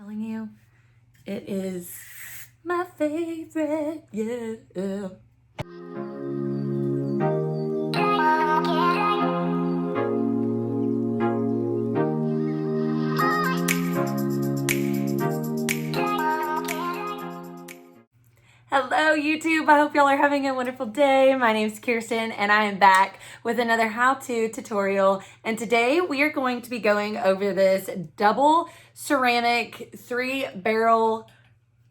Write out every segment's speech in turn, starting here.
telling you, it is my favorite, yeah. Hello YouTube, I hope y'all are having a wonderful day. My name is Kirsten and I am back with another how-to tutorial. And today we are going to be going over this double ceramic 3-barrel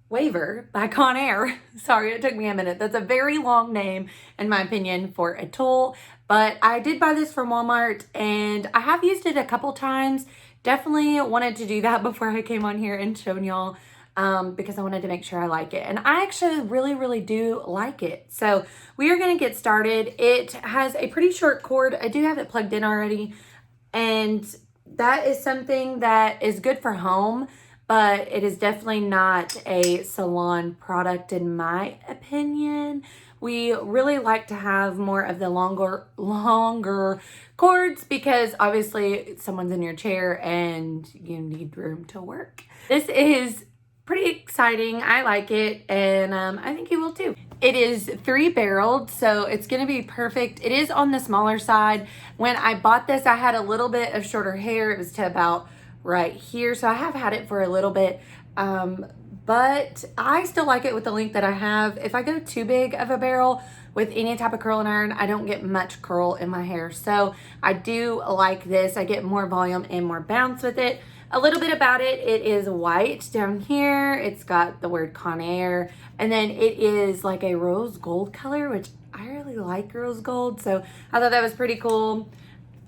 waver by Conair. Sorry, it took me a minute. That's a very long name in my opinion for a tool, but I did buy this from Walmart and I have used it a couple times. Definitely wanted to do that before I came on here and shown y'all. Because I wanted to make sure I like it. And I actually really do like it. So we are going to get started. It has a pretty short cord. I do have it plugged in already. And that is something that is good for home, but it is definitely not a salon product in my opinion. We really like to have more of the longer cords because obviously someone's in your chair and you need room to work. This is pretty exciting. I like it, and I think you will too. It is 3-barreled, so it's gonna be perfect. It is on the smaller side. When I bought this, I had a little bit of shorter hair. It was to about right here, so I have had it for a little bit, but I still like it with the length that I have. If I go too big of a barrel with any type of curling iron, I don't get much curl in my hair. So I do like this. I get more volume and more bounce with it. A little bit about it, it is white down here. It's got the word Conair, and then it is like a rose gold color, which I really like rose gold. So I thought that was pretty cool.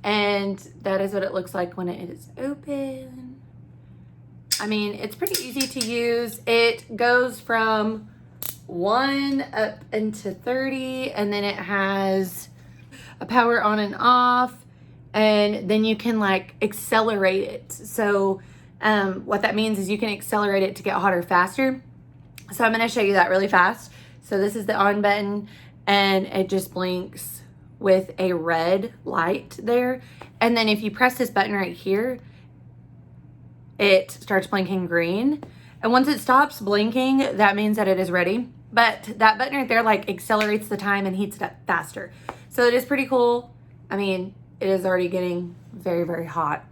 And that is what it looks like when it is open. I mean, it's pretty easy to use. It goes from 1 up into 30, and then it has a power on and off. And then you can like accelerate it. So what that means is you can accelerate it to get hotter faster. So I'm gonna show you that really fast. So this is the on button and it just blinks with a red light there. And then if you press this button right here, it starts blinking green. And once it stops blinking, that means that it is ready. But that button right there like accelerates the time and heats it up faster. So it is pretty cool. I mean, it is already getting very hot.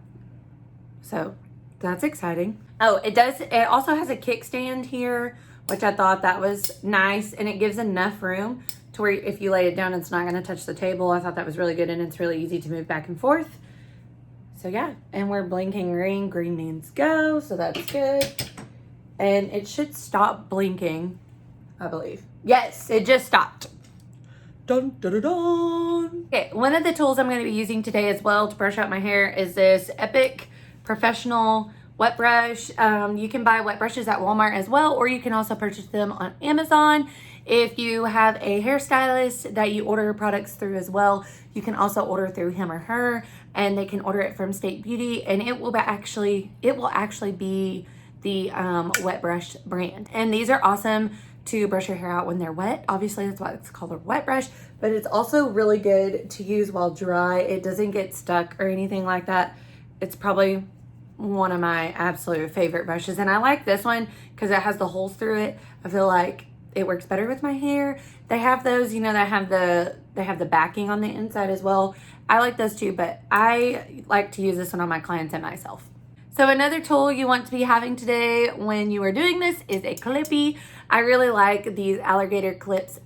So that's exciting. Oh, it also has a kickstand here, which I thought that was nice. And it gives enough room to where if you lay it down, it's not gonna touch the table. I thought that was really good and it's really easy to move back and forth. So yeah, and we're blinking green. Green means go, so that's good. And it should stop blinking, I believe. Yes, it just stopped. Dun, dun, dun, dun. Okay, one of the tools I'm going to be using today as well to brush out my hair is this Epic Professional Wet Brush. You can buy wet brushes at Walmart as well, or you can also purchase them on Amazon. If you have a hairstylist that you order products through as well, you can also order through him or her, and they can order it from State Beauty, and it will actually be the Wet Brush brand. And these are awesome to brush your hair out when they're wet. Obviously, that's why it's called a wet brush, but it's also really good to use while dry. It doesn't get stuck or anything like that. It's probably one of my absolute favorite brushes. And I like this one because it has the holes through it. I feel like it works better with my hair. They have those, you know, that have they have the backing on the inside as well. I like those too, but I like to use this one on my clients and myself. So another tool you want to be having today when you are doing this is a clippy. I really like these alligator clips.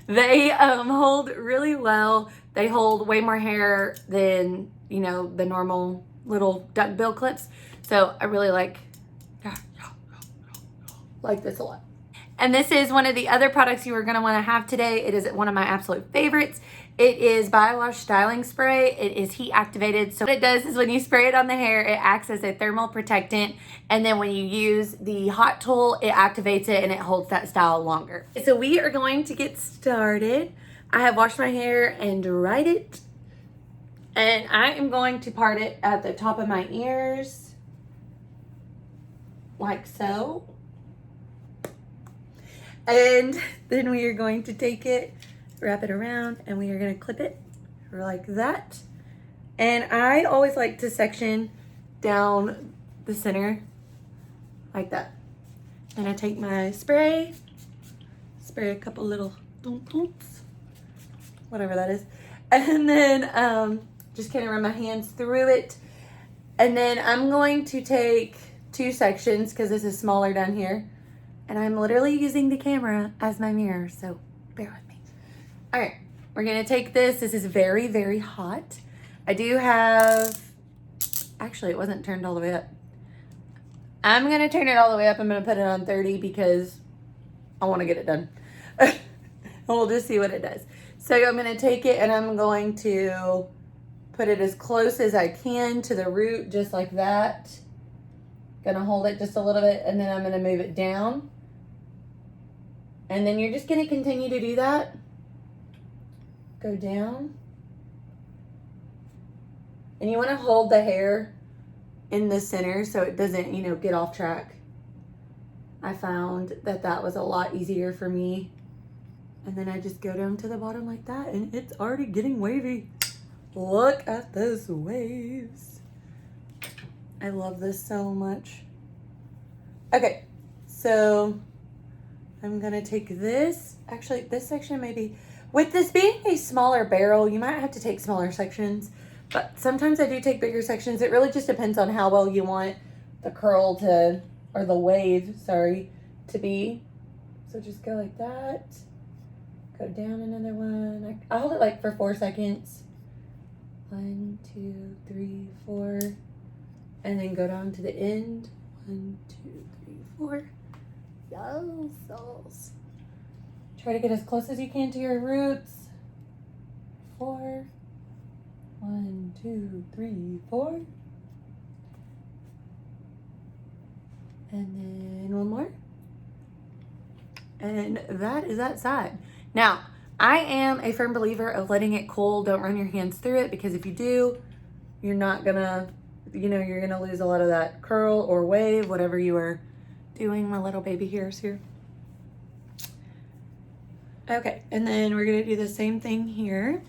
They hold really well. They hold way more hair than, you know, the normal little duckbill clips. So I really like this a lot. And this is one of the other products you are going to want to have today. It is one of my absolute favorites. It is Biowash Styling Spray. It is heat activated. So what it does is when you spray it on the hair, it acts as a thermal protectant. And then when you use the hot tool, it activates it and it holds that style longer. So we are going to get started. I have washed my hair and dried it. And I am going to part it at the top of my ears. Like so. And then we are going to take it, wrap it around, and we are going to clip it like that. And I always like to section down the center like that. And I take my spray a couple little dunk-dunks, whatever that is. And then just kind of run my hands through it. And then I'm going to take 2 sections because this is smaller down here. And I'm literally using the camera as my mirror, so bear with me. All right, we're gonna take this. This is very, very hot. I do have, actually it wasn't turned all the way up. I'm gonna turn it all the way up. I'm gonna put it on 30 because I wanna get it done. And we'll just see what it does. So I'm gonna take it and I'm going to put it as close as I can to the root, just like that. Gonna hold it just a little bit and then I'm gonna move it down. And then you're just gonna continue to do that. Go down. And you wanna hold the hair in the center so it doesn't, you know, get off track. I found that that was a lot easier for me. And then I just go down to the bottom like that and it's already getting wavy. Look at those waves. I love this so much. Okay, so I'm gonna take this. Actually, this section maybe, with this being a smaller barrel, you might have to take smaller sections, but sometimes I do take bigger sections. It really just depends on how well you want the curl to, or the wave, sorry, to be. So just go like that. Go down another one. I hold it like for 4 seconds. 1, 2, 3, 4. And then go down to the end. 1, 2, 3, 4. Yes. Try to get as close as you can to your roots. 4. 1, 2, 3, 4. And then one more. And that is that side. Now, I am a firm believer of letting it cool. Don't run your hands through it because if you do, you're not gonna, you know, you're gonna lose a lot of that curl or wave, whatever you are doing. My little baby hairs here. Okay, and then we're gonna do the same thing here.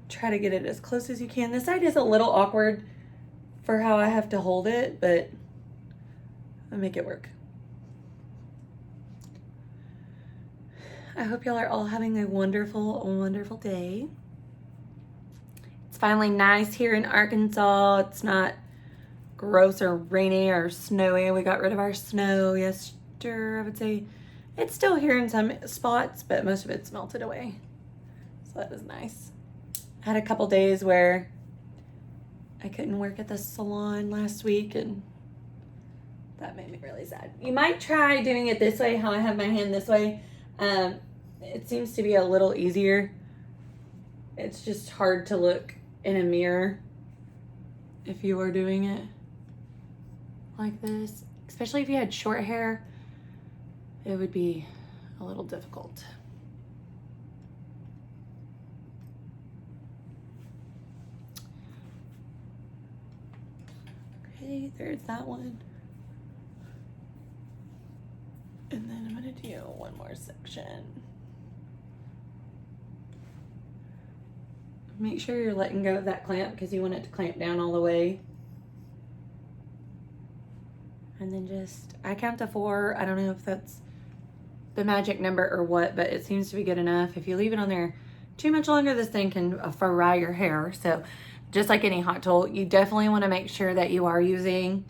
Try to get it as close as you can. This side is a little awkward for how I have to hold it, but I'll make it work. I hope y'all are all having a wonderful, wonderful day. It's finally nice here in Arkansas. It's not gross or rainy or snowy. We got rid of our snow yesterday. I would say it's still here in some spots, but most of it's melted away. So that is nice. I had a couple days where I couldn't work at the salon last week and that made me really sad. You might try doing it this way, how I have my hand this way. It seems to be a little easier. It's just hard to look in a mirror if you are doing it like this. Especially if you had short hair, it would be a little difficult. Okay, there's that one. And then I'm gonna do one more section. Make sure you're letting go of that clamp because you want it to clamp down all the way. And then just, I count to 4. I don't know if that's the magic number or what, but it seems to be good enough. If you leave it on there too much longer, this thing can fry your hair. So just like any hot tool, you definitely want to make sure that you are using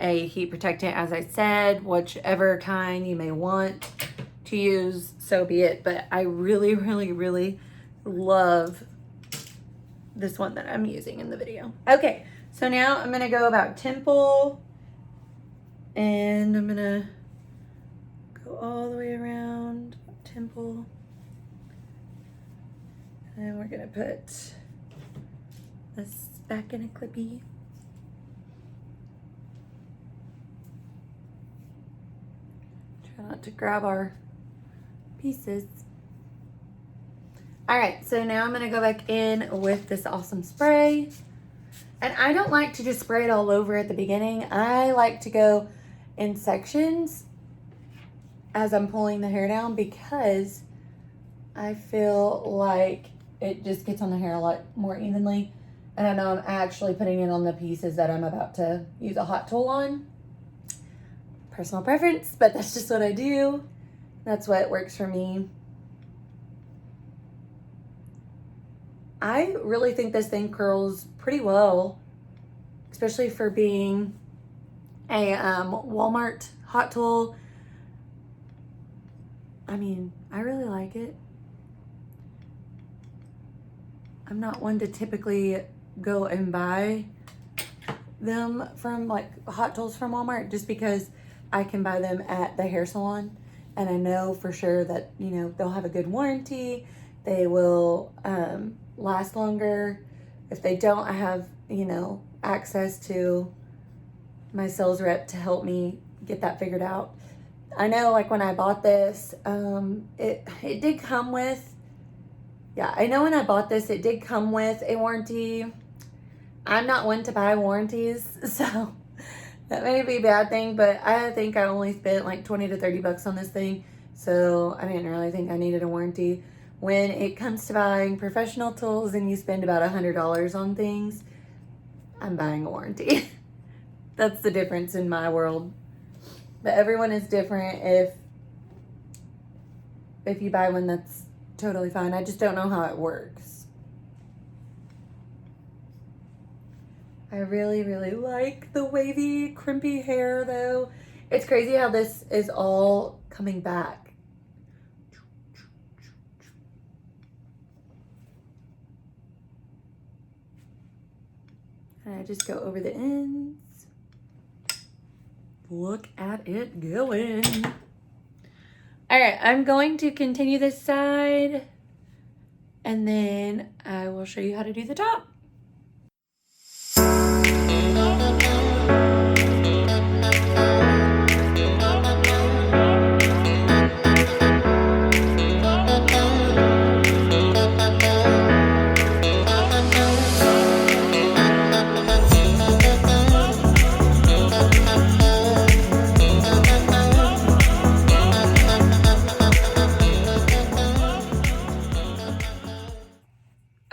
a heat protectant, as I said, whichever kind you may want to use, so be it. But I really, really, really love this one that I'm using in the video. Okay, so now I'm gonna go about temple and I'm gonna go all the way around temple. And we're gonna put this back in a clippy. Try not to grab our pieces. All right, so now I'm gonna go back in with this awesome spray. And I don't like to just spray it all over at the beginning. I like to go in sections as I'm pulling the hair down because I feel like it just gets on the hair a lot more evenly. And I know I'm actually putting it on the pieces that I'm about to use a hot tool on. Personal preference, but that's just what I do. That's what works for me. I really think this thing curls pretty well, especially for being a Walmart hot tool. I mean, I really like it. I'm not one to typically go and buy them from like hot tools from Walmart, just because I can buy them at the hair salon and I know for sure that, you know, they'll have a good warranty. They will last longer. If they don't, I have, you know, access to my sales rep to help me get that figured out. I know, like, when I bought this, it did come with, yeah, I know when I bought this, it did come with a warranty. I'm not one to buy warranties, so that may be a bad thing, but I think I only spent like 20 to 30 bucks on this thing, so I didn't really think I needed a warranty. When it comes to buying professional tools and you spend about $100 on things, I'm buying a warranty. That's the difference in my world. But everyone is different. If you buy one, that's totally fine. I just don't know how it works. I really, really like the wavy, crimpy hair though. It's crazy how this is all coming back. And I just go over the ends. Look at it going. All right, I'm going to continue this side and then I will show you how to do the top.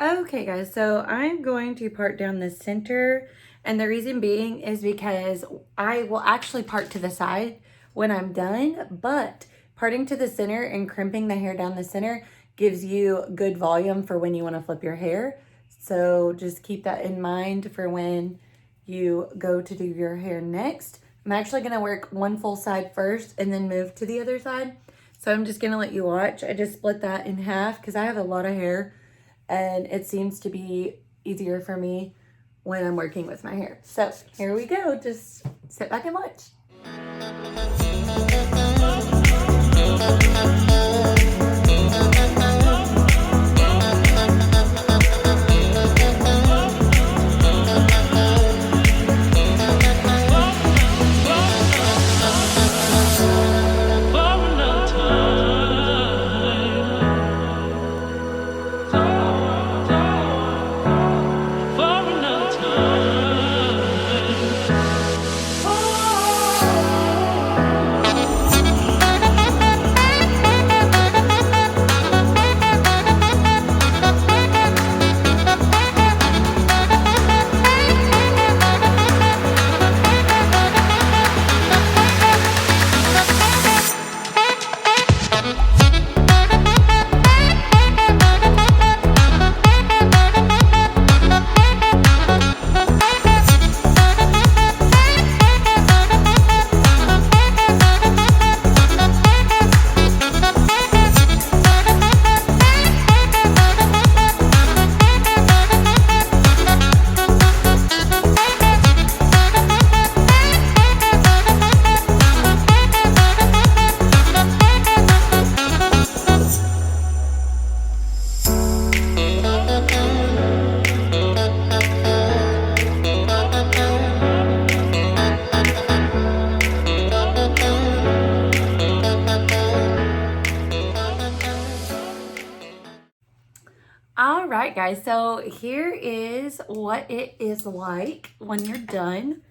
Okay guys, so I'm going to part down the center, and the reason being is because I will actually part to the side when I'm done, but parting to the center and crimping the hair down the center gives you good volume for when you want to flip your hair. So just keep that in mind for when you go to do your hair next. I'm actually going to work one full side first and then move to the other side. So I'm just going to let you watch. I just split that in half because I have a lot of hair. And it seems to be easier for me when I'm working with my hair. So here we go. Just sit back and watch. All right, guys, so here is what it is like when you're done.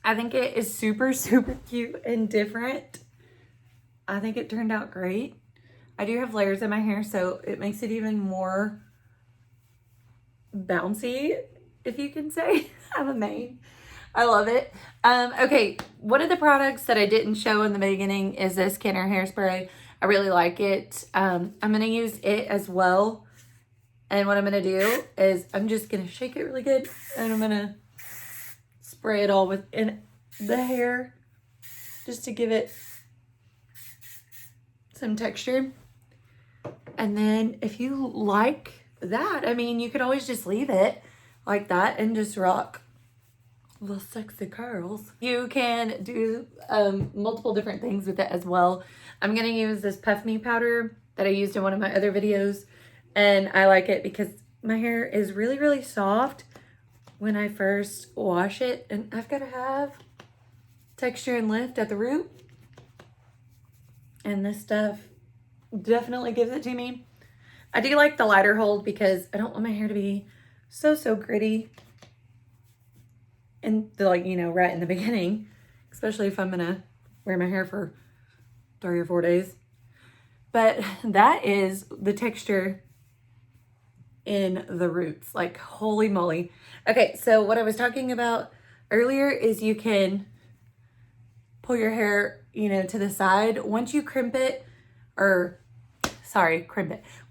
I think it is super, super cute and different. I think it turned out great. I do have layers in my hair, so it makes it even more bouncy, if you can say. I'm a main. I love it. Okay, one of the products that I didn't show in the beginning is this Conair hairspray. I really like it. I'm going to use it as well. And what I'm going to do is I'm just going to shake it really good. And I'm going to spray it all within the hair just to give it some texture. And then if you like that, I mean, you could always just leave it like that and just rock little sexy curls. You can do multiple different things with it as well. I'm going to use this Puff Me powder that I used in one of my other videos. And I like it because my hair is really, really soft when I first wash it. And I've got to have texture and lift at the root. And this stuff definitely gives it to me. I do like the lighter hold because I don't want my hair to be so gritty. And like, you know, right in the beginning, especially if I'm gonna wear my hair for 3 or 4 days. But that is the texture in the roots, like holy moly. Okay, so what I was talking about earlier is you can pull your hair, you know, to the side. Once you crimp it,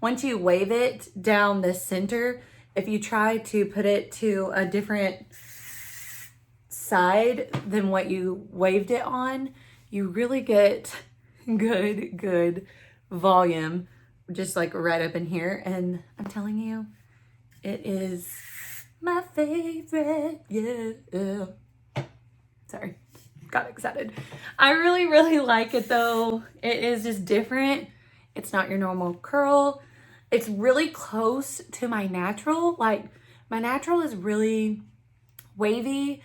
once you wave it down the center, if you try to put it to a different side than what you waved it on, you really get good volume just like right up in here. And I'm telling you, it is my favorite. Yeah. Sorry, got excited. I really like it though. It is just different. It's not your normal curl. It's really close to my natural. Like my natural is really wavy,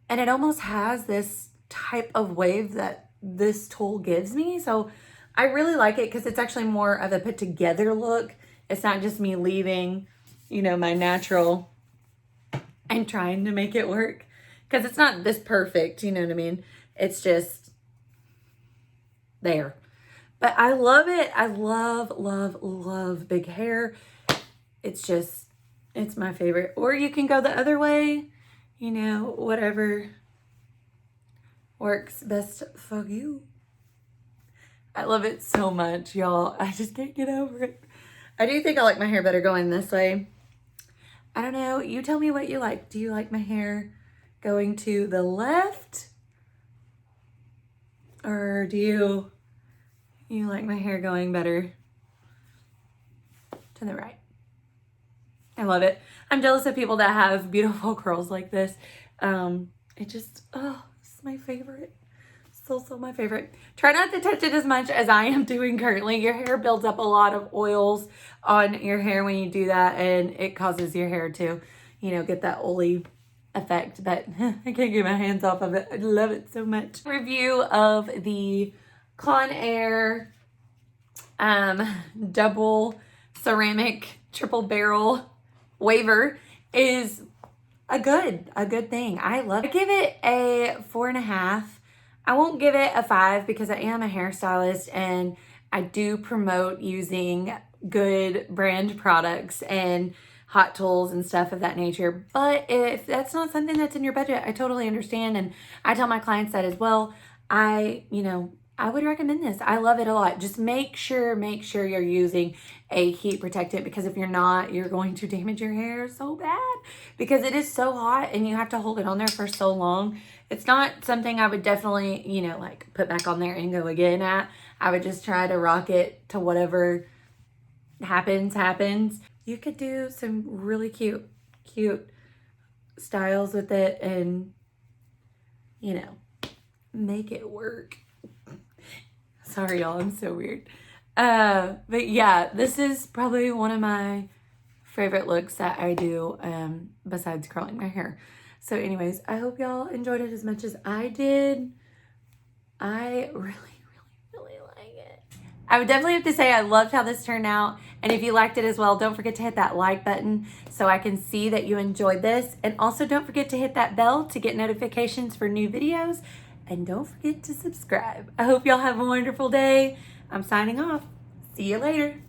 and it almost has this type of wave that this tool gives me. So I really like it because it's actually more of a put together look. It's not just me leaving, you know, my natural and trying to make it work. Because it's not this perfect, you know what I mean? It's just there. But I love it. I love big hair. It's my favorite. Or you can go the other way. You know, whatever works best for you. I love it so much, y'all. I just can't get over it. I do think I like my hair better going this way. I don't know. You tell me what you like. Do you like my hair going to the left? Or do you like my hair going better to the right? I love it. I'm jealous of people that have beautiful curls like this. It just, it's my favorite. So my favorite. Try not to touch it as much as I am doing currently. Your hair builds up a lot of oils on your hair when you do that, and it causes your hair to, you know, get that oily effect. But I can't get my hands off of it. I love it so much. Review of the Conair double ceramic triple barrel waver is a good thing. I love it. I give it a 4.5. I won't give it a 5 because I am a hairstylist and I do promote using good brand products and hot tools and stuff of that nature. But if that's not something that's in your budget, I totally understand. And I tell my clients that as well. I would recommend this. I love it a lot. Just make sure you're using a heat protectant, because if you're not, you're going to damage your hair so bad because it is so hot and you have to hold it on there for so long. It's not something I would definitely, you know, like put back on there and go again at. I would just try to rock it to whatever happens. You could do some really cute styles with it and, you know, make it work. Sorry, y'all, I'm so weird. But yeah, this is probably one of my favorite looks that I do, besides curling my hair. So anyways, I hope y'all enjoyed it as much as I did. I really like it. I would definitely have to say I loved how this turned out. And if you liked it as well, don't forget to hit that like button so I can see that you enjoyed this. And also don't forget to hit that bell to get notifications for new videos. And don't forget to subscribe. I hope y'all have a wonderful day. I'm signing off. See you later.